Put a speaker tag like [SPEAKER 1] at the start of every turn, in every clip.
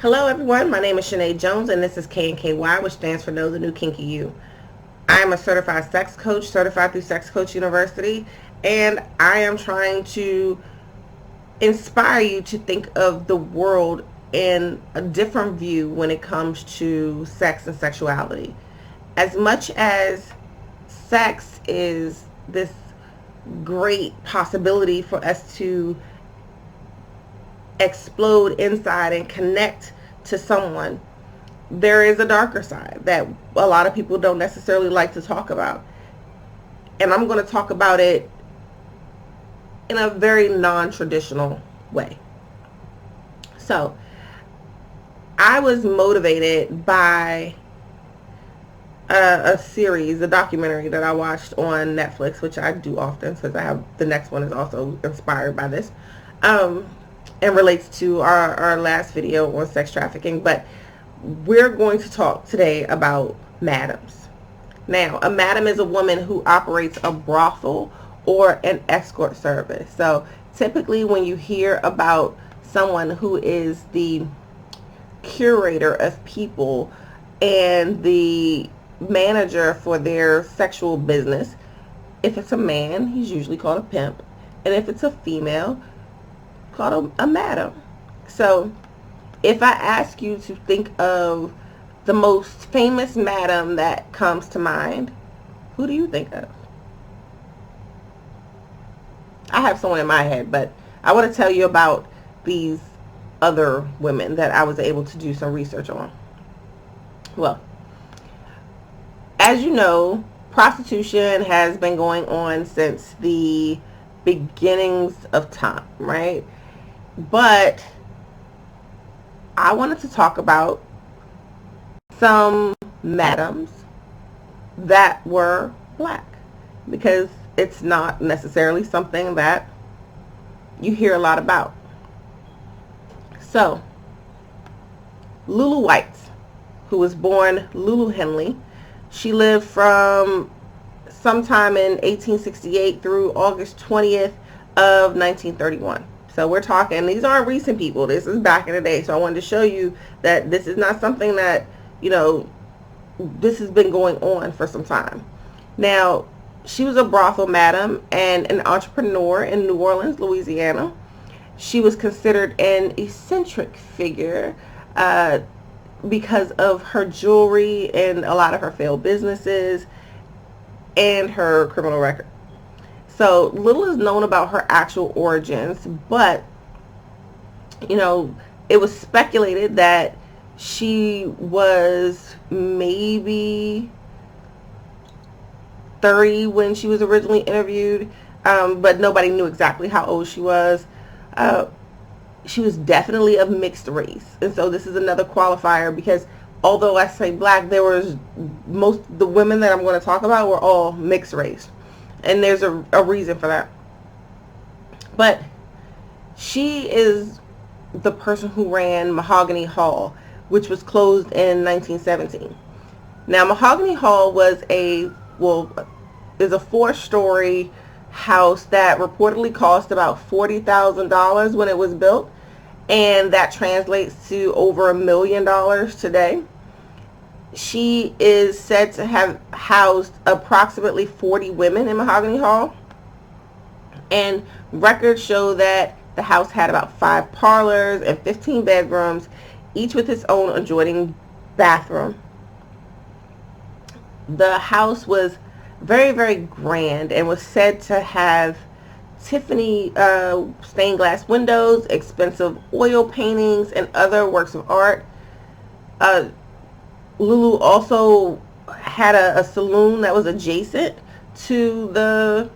[SPEAKER 1] Hello everyone, my name is Shanae Jones and this is KNKY, which stands for Know the New Kinky You. I am a certified sex coach, certified through Sex Coach University, and I am trying to inspire you to think of the world in a different view when it comes to sex and sexuality. As much as sex is this great possibility for us to explode inside and connect to someone, there is a darker side that a lot of people don't necessarily like to talk about. And I'm going to talk about it in a very non-traditional way. So, I was motivated by a series, a documentary that I watched on Netflix, which I do often since I have the next one is also inspired by this. And relates to our last video on sex trafficking, but we're going to talk today about madams. Now, a madam is a woman who operates a brothel or an escort service. So typically when you hear about someone who is the curator of people and the manager for their sexual business, if it's a man, he's usually called a pimp, and if it's a female, called a madam. So if I ask you to think of the most famous madam that comes to mind, who do you think of? I have someone in my head, but I want to tell you about these other women that I was able to do some research on. Well, as you know, prostitution has been going on since the beginnings of time, right? But I wanted to talk about some madams that were black, because it's not necessarily something that you hear a lot about. So, Lulu White, who was born Lulu Henley, she lived from sometime in 1868 through August 20th of 1931. So we're talking, these aren't recent people. This is back in the day. So I wanted to show you that this is not something that, this has been going on for some time. Now, she was a brothel madam and an entrepreneur in New Orleans, Louisiana. She was considered an eccentric figure because of her jewelry and a lot of her failed businesses and her criminal record. So little is known about her actual origins, but it was speculated that she was maybe 30 when she was originally interviewed, but nobody knew exactly how old she was. She was definitely of mixed race, and so this is another qualifier, because although I say black, the women that I'm going to talk about were all mixed race. And there's a reason for that. But she is the person who ran Mahogany Hall, which was closed in 1917. Now, Mahogany Hall is a 4-story house that reportedly cost about $40,000 when it was built. And that translates to over $1 million today. She is said to have housed approximately 40 women in Mahogany Hall. And records show that the house had about 5 parlors and 15 bedrooms, each with its own adjoining bathroom. The house was very, very grand and was said to have Tiffany stained glass windows, expensive oil paintings, and other works of art. Lulu also had a saloon that was adjacent to the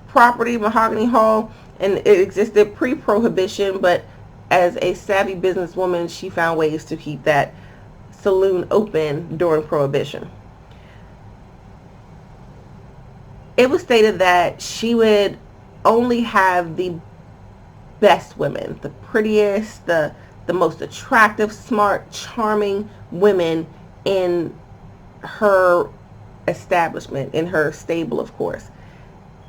[SPEAKER 1] property, Mahogany Hall, and it existed pre-prohibition, but as a savvy businesswoman, she found ways to keep that saloon open during prohibition. It was stated that she would only have the best women, the prettiest, the most attractive, smart, charming women in her establishment, in her stable, of course.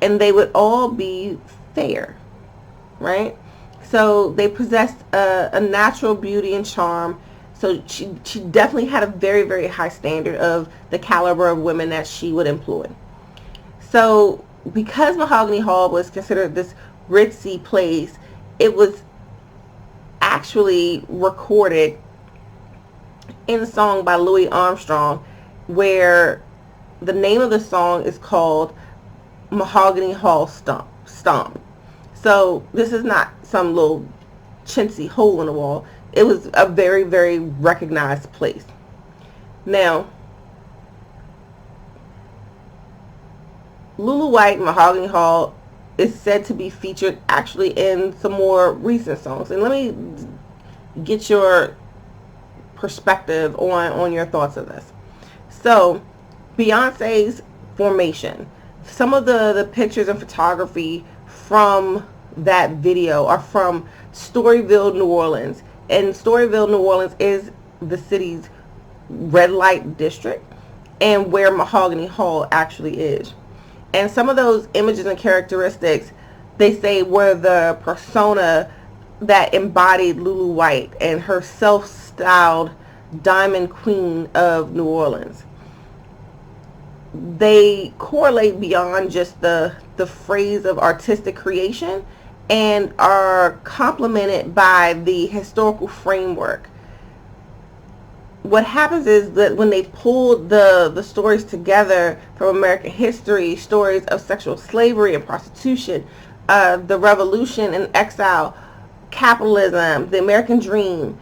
[SPEAKER 1] And they would all be fair, right? So they possessed a natural beauty and charm. So she definitely had a very, very high standard of the caliber of women that she would employ. So because Mahogany Hall was considered this ritzy place, it was actually recorded in a song by Louis Armstrong, where the name of the song is called Mahogany Hall Stomp. So this is not some little chintzy hole in the wall. It was a very, very recognized place. Now, Lulu White, Mahogany Hall, is said to be featured actually in some more recent songs. And let me get your perspective on your thoughts of this. So, Beyonce's Formation. Some of the pictures and photography from that video are from Storyville, New Orleans. And Storyville, New Orleans is the city's red light district and where Mahogany Hall actually is. And some of those images and characteristics, they say, were the persona that embodied Lulu White and her self-styled Diamond Queen of New Orleans. They correlate beyond just the phrase of artistic creation and are complemented by the historical framework. What happens is that when they pulled the stories together from American history, stories of sexual slavery and prostitution, the revolution and exile, capitalism, the American dream,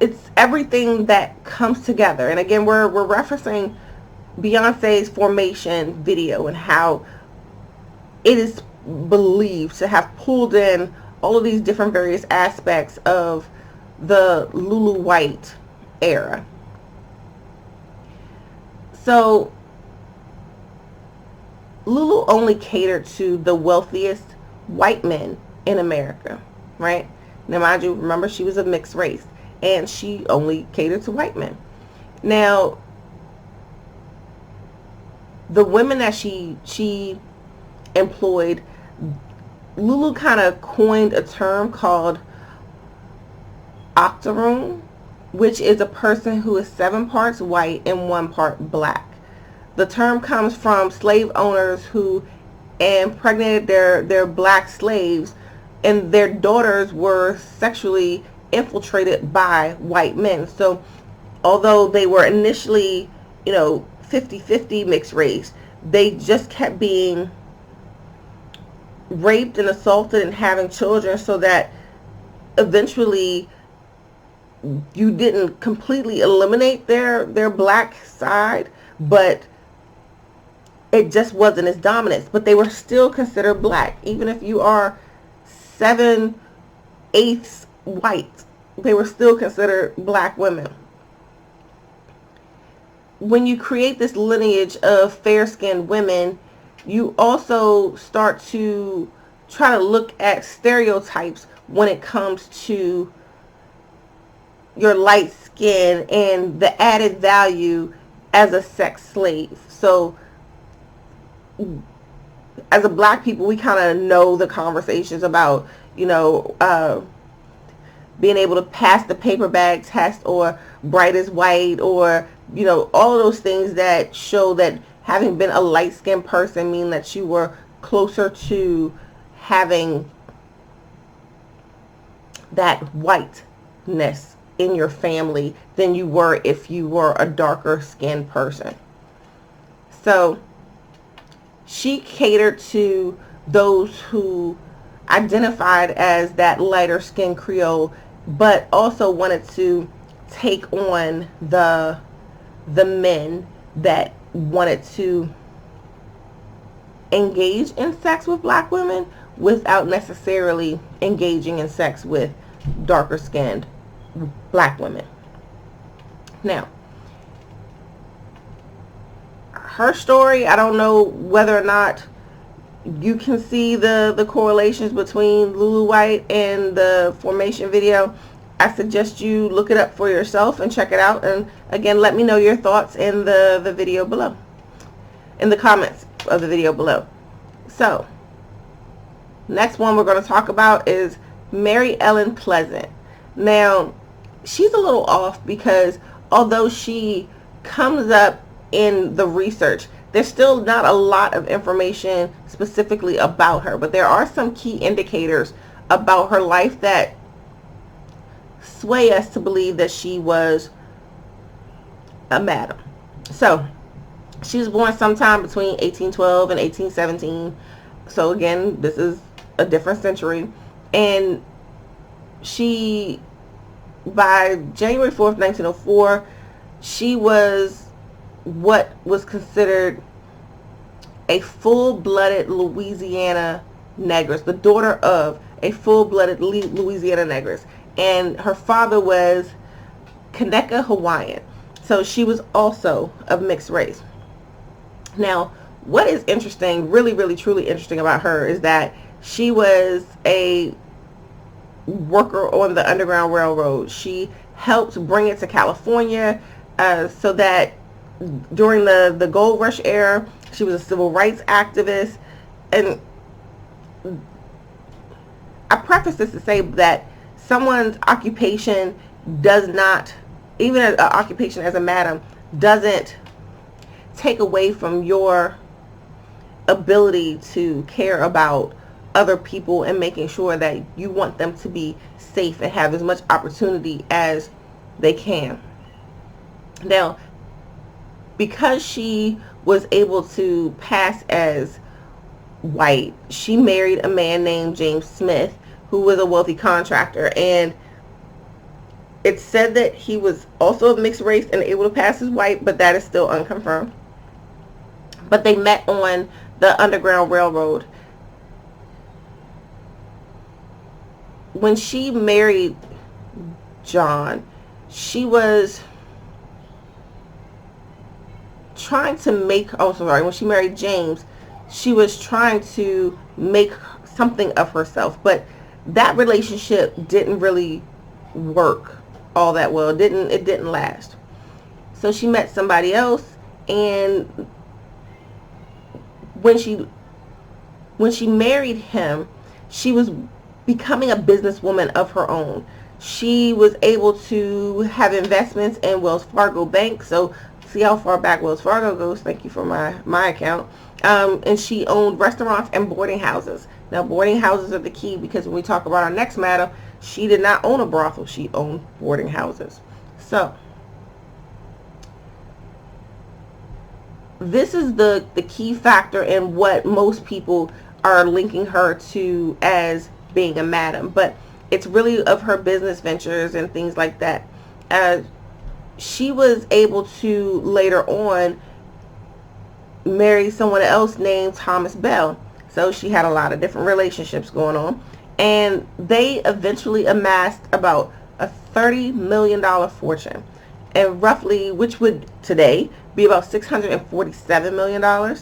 [SPEAKER 1] it's everything that comes together. And again, we're referencing Beyonce's Formation video and how it is believed to have pulled in all of these different various aspects of the Lulu White era. So Lulu only catered to the wealthiest white men in America, right? Now, mind you, remember, she was a mixed race, and she only catered to white men. Now, the women that she employed, Lulu kind of coined a term called octoroon, which is a person who is 7 parts white and 1 part black. The term comes from slave owners who impregnated their black slaves, and their daughters were sexually infiltrated by white men. So although they were initially, 50-50 mixed race, they just kept being raped and assaulted and having children, so that eventually you didn't completely eliminate their black side, but it just wasn't as dominant. But they were still considered black. Even if you are 7/8 white, they were still considered black women. When you create this lineage of fair-skinned women, you also start to try to look at stereotypes when it comes to your light skin and the added value as a sex slave. So as a black people, we kind of know the conversations about, being able to pass the paper bag test, or bright as white, or, all of those things that show that having been a light-skinned person mean that you were closer to having that whiteness in your family than you were if you were a darker skinned person. So she catered to those who identified as that lighter skinned Creole, but also wanted to take on the men that wanted to engage in sex with black women without necessarily engaging in sex with darker skinned black women. Now, her story, I don't know whether or not you can see the correlations between Lulu White and the Formation video. I suggest you look it up for yourself and check it out. And again, let me know your thoughts in the video below, in the comments of the video below. So, next one we're going to talk about is Mary Ellen Pleasant. Now, she's a little off because although she comes up in the research, there's still not a lot of information specifically about her, but there are some key indicators about her life that sway us to believe that she was a madam. So, she was born sometime between 1812 and 1817. So again, this is a different century. And she, by January 4th, 1904, she was what was considered a full-blooded Louisiana negress, the daughter of a full-blooded Louisiana negress. And her father was Kaneka Hawaiian. So she was also of mixed race. Now, what is interesting, really, really, truly interesting about her is that she was a worker on the Underground Railroad. She helped bring it to California so that during the gold rush era, she was a civil rights activist. And I preface this to say that someone's occupation does not, even an occupation as a madam, doesn't take away from your ability to care about other people and making sure that you want them to be safe and have as much opportunity as they can. Now, because she was able to pass as white, she married a man named James Smith, who was a wealthy contractor, and it's said that he was also of mixed race and able to pass as white, but that is still unconfirmed. But they met on the Underground Railroad. When she married John, she was trying to make, when she married James, she was trying to make something of herself, but that relationship didn't really work all that well. It didn't last. So she met somebody else, and when she married him, she was becoming a businesswoman of her own. She was able to have investments in Wells Fargo Bank. So see how far back Wells Fargo goes. Thank you for my account. And she owned restaurants and boarding houses. Now, boarding houses are the key, because when we talk about our next matter, she did not own a brothel. She owned boarding houses. So this is the key factor in what most people are linking her to as being a madam, but it's really of her business ventures and things like that. She was able to later on marry someone else named Thomas Bell. So she had a lot of different relationships going on, and they eventually amassed about a $30 million fortune, and roughly, which would today be about $647 million.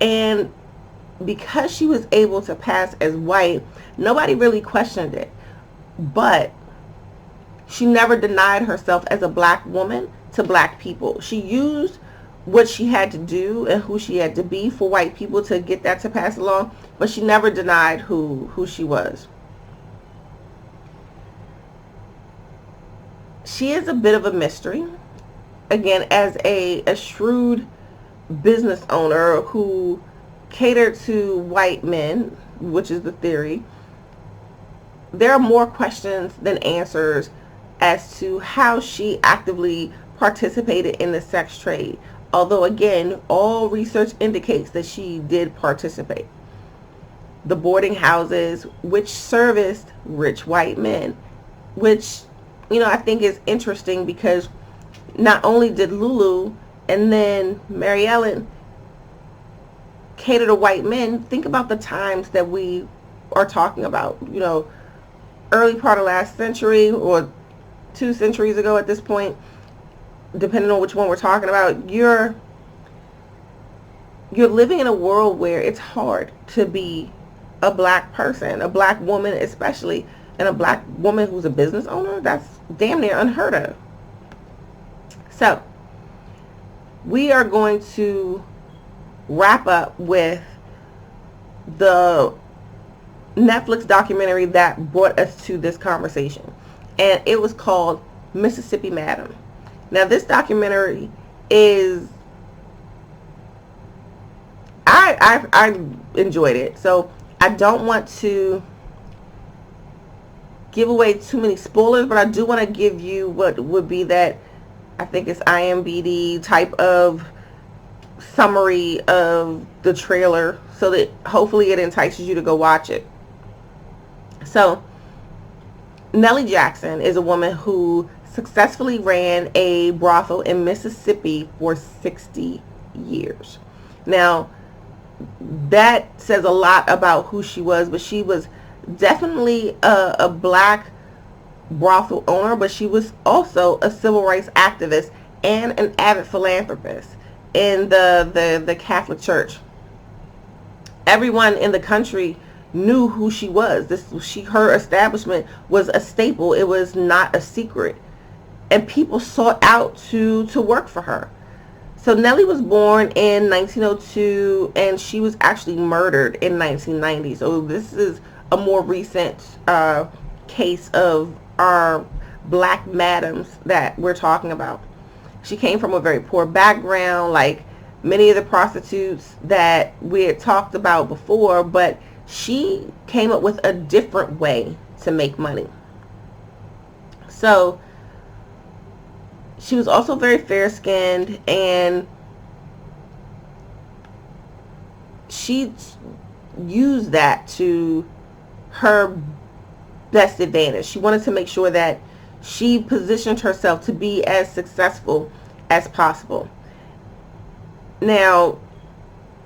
[SPEAKER 1] And because she was able to pass as white, nobody really questioned it. But she never denied herself as a black woman to black people. She used what she had to do and who she had to be for white people to get that to pass along, but she never denied who she was. She is a bit of a mystery. Again, as a shrewd business owner who catered to white men, which is the theory, there are more questions than answers as to how she actively participated in the sex trade. Although, again, all research indicates that she did participate. The boarding houses, which serviced rich white men, which, I think is interesting, because not only did Lulu and then Mary Ellen cater to white men, think about the times that we are talking about, early part of last century or 2 centuries ago at this point, depending on which one we're talking about. You're living in a world where it's hard to be a black person, a black woman especially, and a black woman who's a business owner. That's damn near unheard of. So we are going to wrap up with the Netflix documentary that brought us to this conversation, and it was called Mississippi Madam. Now, this documentary is I enjoyed it, so I don't want to give away too many spoilers, but I do want to give you what would be that, I think it's IMDb type of summary of the trailer, so that hopefully it entices you to go watch it. So Nellie Jackson is a woman who successfully ran a brothel in Mississippi for 60 years. Now, that says a lot about who she was, but she was definitely a black brothel owner, but she was also a civil rights activist and an avid philanthropist in the Catholic Church. Everyone in the country knew who she was. Her establishment was a staple. It was not a secret, and people sought out to work for her. So Nellie was born in 1902, and she was actually murdered in 1990. So this is a more recent case of our black madams that we're talking about. She came from a very poor background, like many of the prostitutes that we had talked about before, but she came up with a different way to make money. So she was also very fair-skinned, and she used that to her best advantage. She wanted to make sure that she positioned herself to be as successful as possible. Now,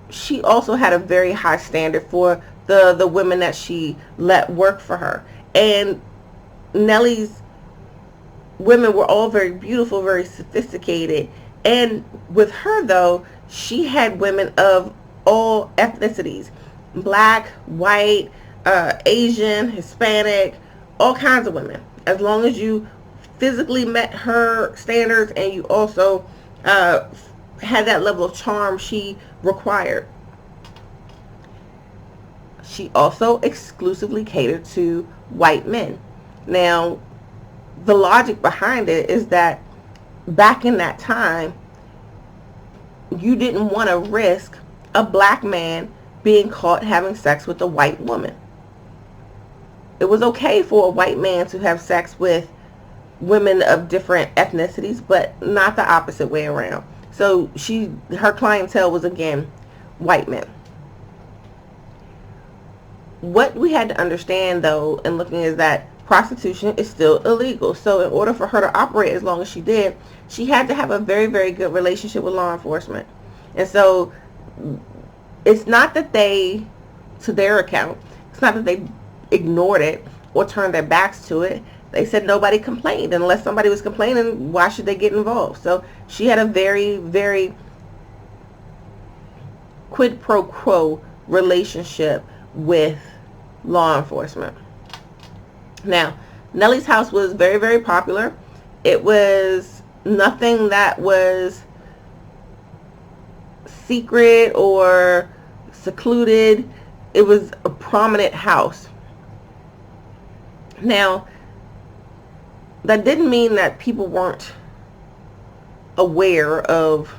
[SPEAKER 1] she also had a very high standard for the women that she let work for her. And Nellie's women were all very beautiful, very sophisticated. And with her, though, she had women of all ethnicities. Black, white, Asian, Hispanic, all kinds of women. As long as you physically met her standards and you also had that level of charm she required. She also exclusively catered to white men. Now, the logic behind it is that back in that time, you didn't want to risk a black man being caught having sex with a white woman. It was okay for a white man to have sex with women of different ethnicities, but not the opposite way around. So her clientele was, again, white men. What we had to understand, though, in looking, is that prostitution is still illegal. So in order for her to operate as long as she did, she had to have a very, very good relationship with law enforcement. And so it's not that they, to their account, it's not that they ignored it or turned their backs to it. They said nobody complained. Unless somebody was complaining, why should they get involved? So she had a very, very quid pro quo relationship with law enforcement. Now, Nellie's house was very, very popular. It was nothing that was secret or secluded. It was a prominent house. Now, that didn't mean that people weren't aware of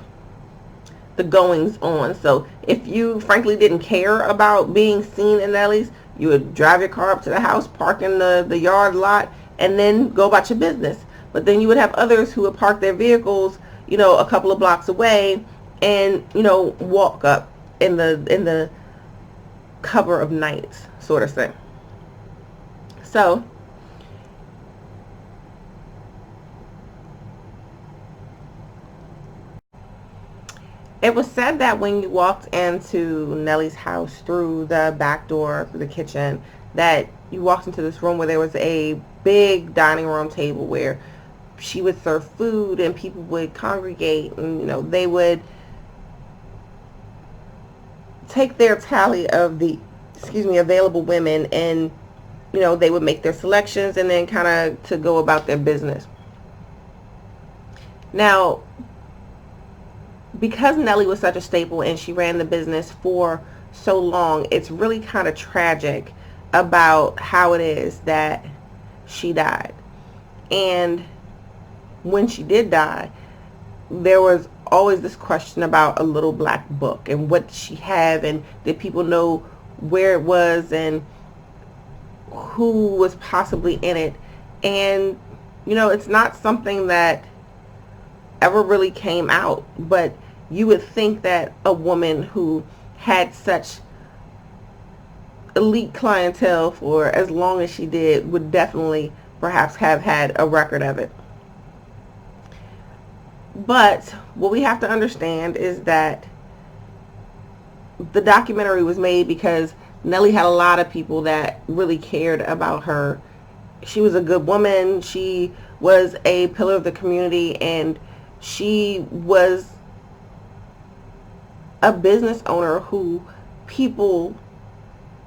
[SPEAKER 1] the goings on. So if you frankly didn't care about being seen in Nellie's, you would drive your car up to the house, park in the yard lot, and then go about your business. But then you would have others who would park their vehicles, a couple of blocks away, and walk up in the cover of night, sort of thing. So it was said that when you walked into Nellie's house through the back door, through the kitchen, that you walked into this room where there was a big dining room table where she would serve food and people would congregate, and they would take their tally of the available women, and they would make their selections and then kind of to go about their business. Now, because Nellie was such a staple and she ran the business for so long, it's really kind of tragic about how it is that she died. And when she did die, there was always this question about a little black book and what did she have, and did people know where it was and who was possibly in it. And it's not something that ever really came out, but you would think that a woman who had such elite clientele for as long as she did would definitely perhaps have had a record of it. But what we have to understand is that the documentary was made because Nellie had a lot of people that really cared about her. She was a good woman. She was a pillar of the community, and she was a business owner who people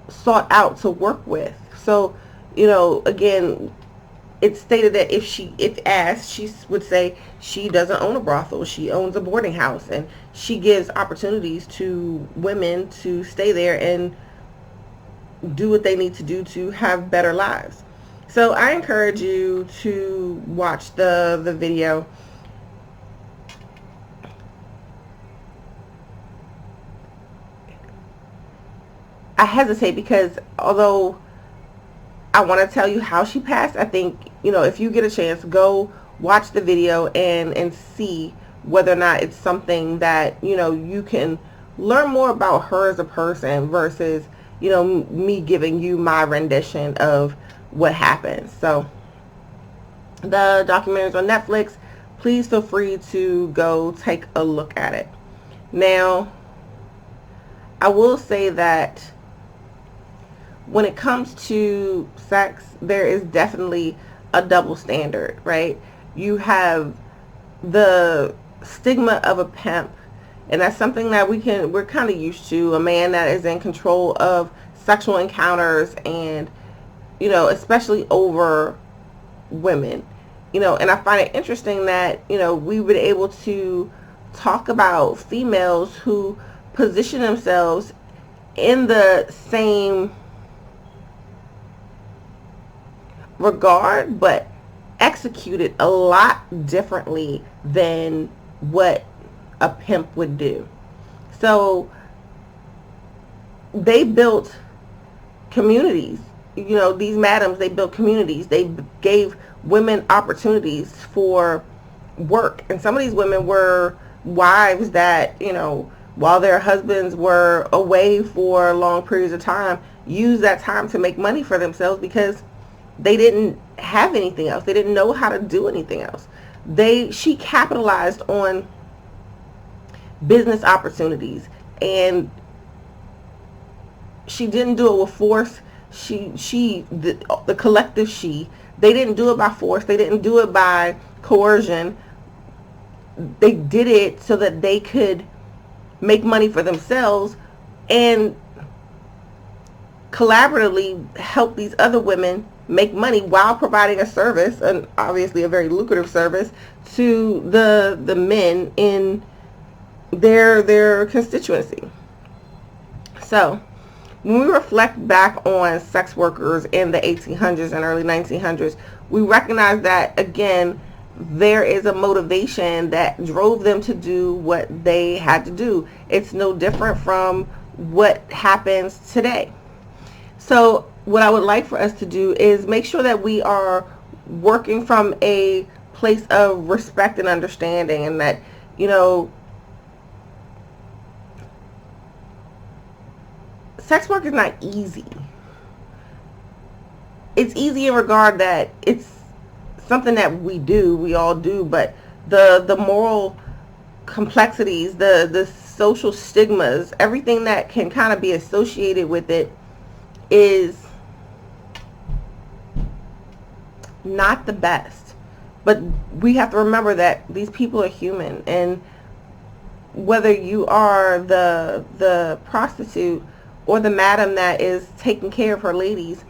[SPEAKER 1] sought out to work with. So, again, it's stated that if asked, she would say she doesn't own a brothel. She owns a boarding house, and she gives opportunities to women to stay there and do what they need to do to have better lives. So I encourage you to watch the video. I hesitate because although I want to tell you how she passed, I think, if you get a chance, go watch the video and see whether or not it's something that, you can learn more about her as a person versus, me giving you my rendition of what happened. So the documentary's on Netflix. Please feel free to go take a look at it. Now, I will say that when it comes to sex, there is definitely a double standard, right? You have the stigma of a pimp, and that's something that we're kind of used to, a man that is in control of sexual encounters and, especially over women, and I find it interesting that, we've been able to talk about females who position themselves in the same regard, but executed a lot differently than what a pimp would do. So they built communities. These madams, they built communities. They gave women opportunities for work. And some of these women were wives that, while their husbands were away for long periods of time, used that time to make money for themselves because they didn't have anything else. They didn't know how to do anything else. She capitalized on business opportunities, and she didn't do it with force. The collective they didn't do it by force. They didn't do it by coercion. They did it so that they could make money for themselves and collaboratively help these other women make money while providing a service, and obviously a very lucrative service, to the men in their constituency. So when we reflect back on sex workers in the 1800s and early 1900s, we recognize that, again, there is a motivation that drove them to do what they had to do. It's no different from what happens today. So what I would like for us to do is make sure that we are working from a place of respect and understanding, and that, sex work is not easy. It's easy in regard that it's something that we all do, but the moral complexities, the social stigmas, everything that can kind of be associated with it is not the best. But we have to remember that these people are human, and whether you are the prostitute or the madam that is taking care of her ladies,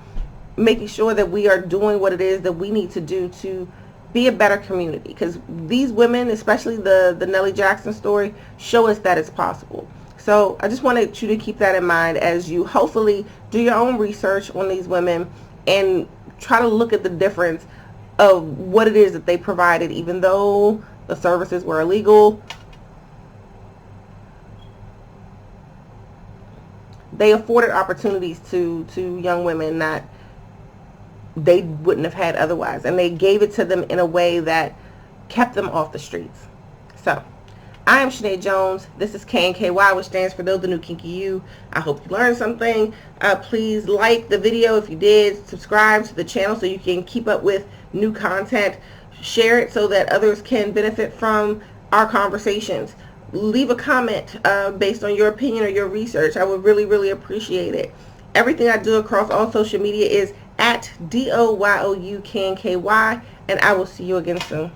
[SPEAKER 1] making sure that we are doing what it is that we need to do to be a better community. Because these women, especially the Nellie Jackson story, show us that it's possible. So I just wanted you to keep that in mind as you hopefully do your own research on these women and try to look at the difference of what it is that they provided. Even though the services were illegal, they afforded opportunities to young women that they wouldn't have had otherwise, and they gave it to them in a way that kept them off the streets. So I am Sinead Jones. This is KNKY, which stands for Build the New Kinky You. I hope you learned something. Please like the video if you did. Subscribe to the channel so you can keep up with new content. Share it so that others can benefit from our conversations. Leave a comment based on your opinion or your research. I would really, really appreciate it. Everything I do across all social media is at DOYOUKNKY, and I will see you again soon.